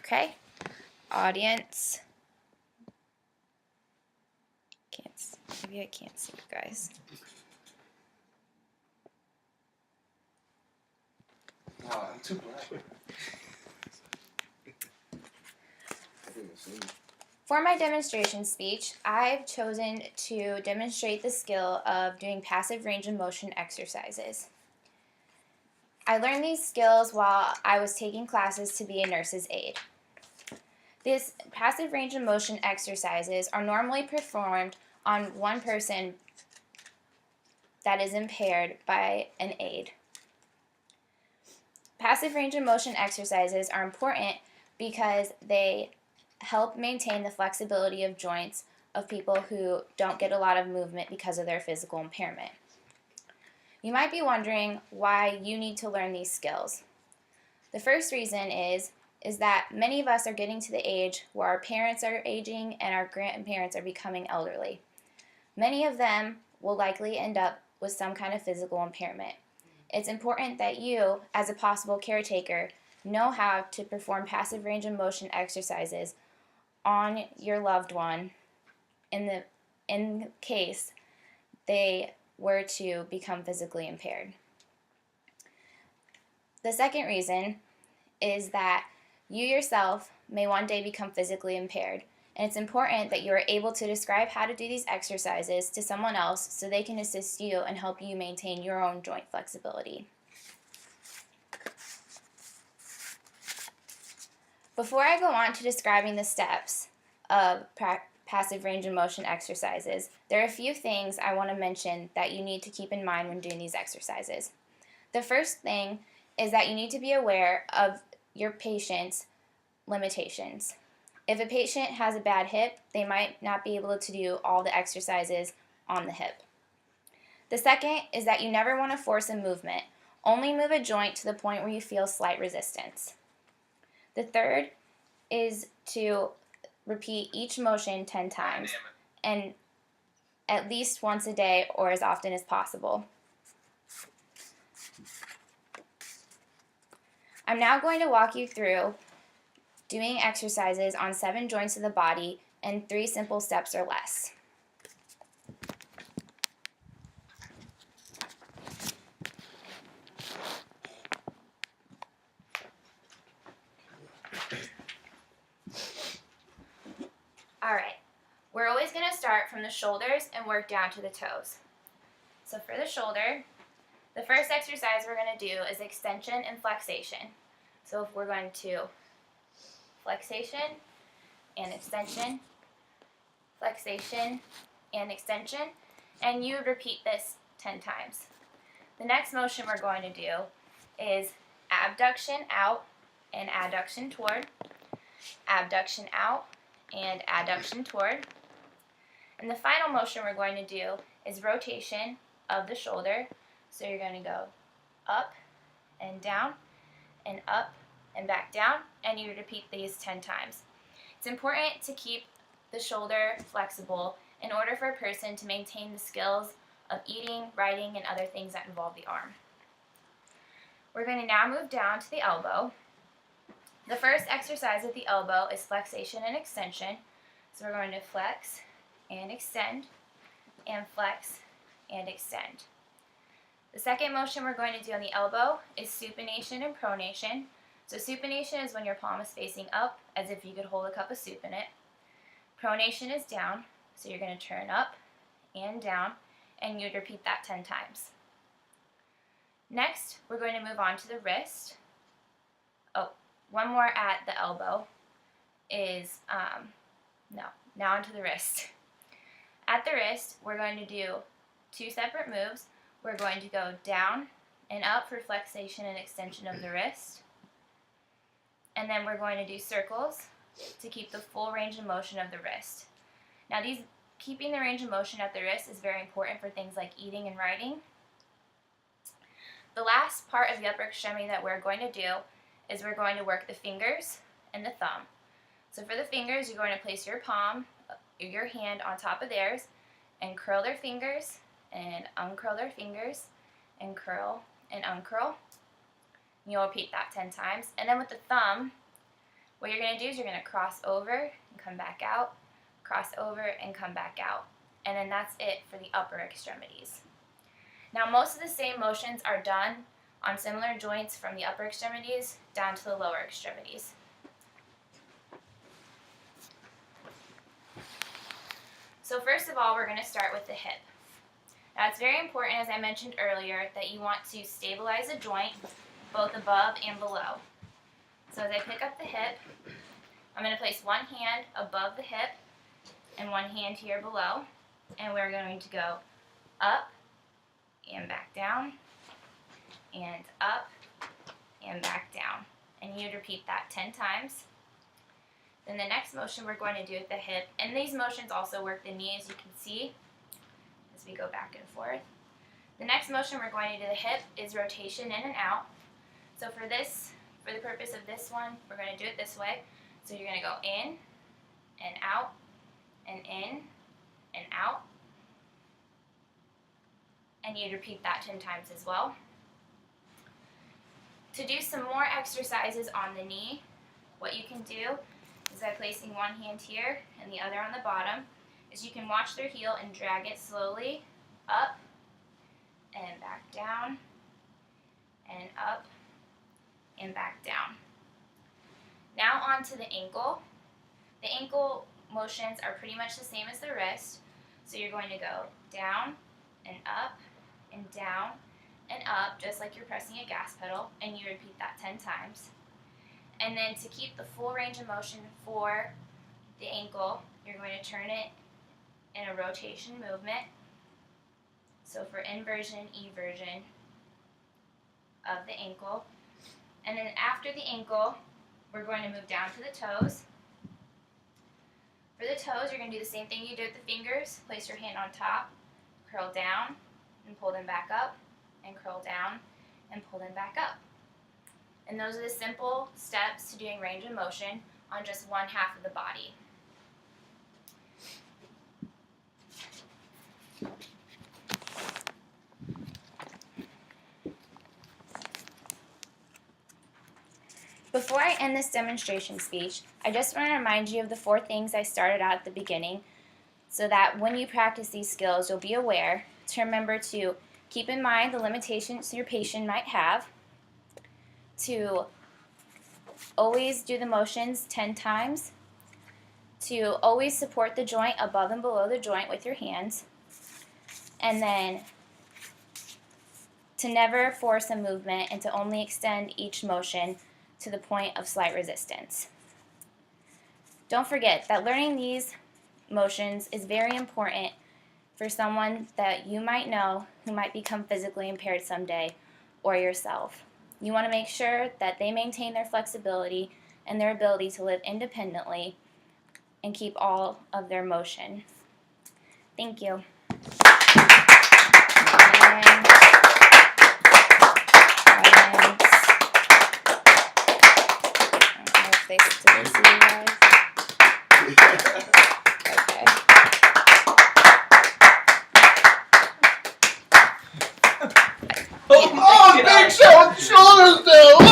Okay, audience. Maybe I can't see you guys. Wow, I'm too black. For my demonstration speech, I've chosen to demonstrate the skill of doing passive range of motion exercises. I learned these skills while I was taking classes to be a nurse's aide. These passive range of motion exercises are normally performed on one person that is impaired by an aide. Passive range of motion exercises are important because they help maintain the flexibility of joints of people who don't get a lot of movement because of their physical impairment. You might be wondering why you need to learn these skills. The first reason is that many of us are getting to the age where our parents are aging and our grandparents are becoming elderly. Many of them will likely end up with some kind of physical impairment. It's important that you, as a possible caretaker, know how to perform passive range of motion exercises on your loved one in case they were to become physically impaired. The second reason is that you yourself may one day become physically impaired, and it's important that you are able to describe how to do these exercises to someone else so they can assist you and help you maintain your own joint flexibility. Before I go on to describing the steps of passive range of motion exercises, there are a few things I want to mention that you need to keep in mind when doing these exercises. The first thing is that you need to be aware of your patient's limitations. If a patient has a bad hip, they might not be able to do all the exercises on the hip. The second is that you never want to force a movement. Only move a joint to the point where you feel slight resistance. The third is to repeat each motion 10 times and at least once a day or as often as possible. I'm now going to walk you through doing exercises on 7 joints of the body in 3 simple steps or less. Alright, we're always going to start from the shoulders and work down to the toes. So for the shoulder, the first exercise we're going to do is extension and flexation. So if we're going to flexation and extension, flexation and extension, and you repeat this 10 times. The next motion we're going to do is abduction out and adduction toward, abduction out and adduction toward. And the final motion we're going to do is rotation of the shoulder. So you're going to go up and down and up and back down, and you repeat these 10 times. It's important to keep the shoulder flexible in order for a person to maintain the skills of eating, writing, and other things that involve the arm. We're going to now move down to the elbow. The first exercise at the elbow is flexation and extension. So we're going to flex and extend and flex and extend. The second motion we're going to do on the elbow is supination and pronation. So supination is when your palm is facing up as if you could hold a cup of soup in it. Pronation is down, so you're going to turn up and down, and you'd repeat that 10 times. Next, we're going to move on to the wrist. Oh, one more at the elbow is, now onto the wrist. At the wrist, we're going to do 2 separate moves. We're going to go down and up for flexation and extension of the wrist. And then we're going to do circles to keep the full range of motion of the wrist. Now keeping the range of motion at the wrist is very important for things like eating and writing. The last part of the upper extremity that we're going to do is we're going to work the fingers and the thumb. So for the fingers, you're going to place your palm, your hand on top of theirs, and curl their fingers, and uncurl their fingers, and curl and uncurl. You'll repeat that 10 times. And then with the thumb, What you're going to do is you're going to cross over and come back out, cross over and come back out. And then that's it for the upper extremities. Now most of the same motions are done on similar joints from the upper extremities down to the lower extremities. So first of all, we're going to start with the hip. Now it's very important, as I mentioned earlier, that you want to stabilize the joint both above and below. So as I pick up the hip, I'm going to place one hand above the hip and one hand here below, and we're going to go up and back down, and up and back down. And you'd repeat that 10 times. Then the next motion we're going to do with the hip, and these motions also work the knee, as you can see, as we go back and forth. The next motion we're going to do the hip is rotation in and out. So for the purpose of this one, we're going to do it this way. So you're going to go in and out and in and out. And you'd repeat that 10 times as well. To do some more exercises on the knee, what you can do is by placing one hand here and the other on the bottom, is you can watch their heel and drag it slowly up and back down and up and back down. Now on to the ankle. The ankle motions are pretty much the same as the wrist. So you're going to go down and up and down and up, just like you're pressing a gas pedal, and you repeat that 10 times. And then to keep the full range of motion for the ankle, you're going to turn it in a rotation movement. So for inversion, eversion of the ankle. And then after the ankle, we're going to move down to the toes. For the toes, you're going to do the same thing you did with the fingers. Place your hand on top, curl down, and pull them back up, and curl down, and pull them back up. And those are the simple steps to doing range of motion on just one half of the body. Before I end this demonstration speech, I just want to remind you of the 4 things I started out at the beginning, so that when you practice these skills, you'll be aware to remember to keep in mind the limitations your patient might have, to always do the motions 10 times, to always support the joint above and below the joint with your hands, and then to never force a movement and to only extend each motion to the point of slight resistance. Don't forget that learning these motions is very important for someone that you might know who might become physically impaired someday, or yourself. You want to make sure that they maintain their flexibility and their ability to live independently and keep all of their motion. Thank you. They still see you guys.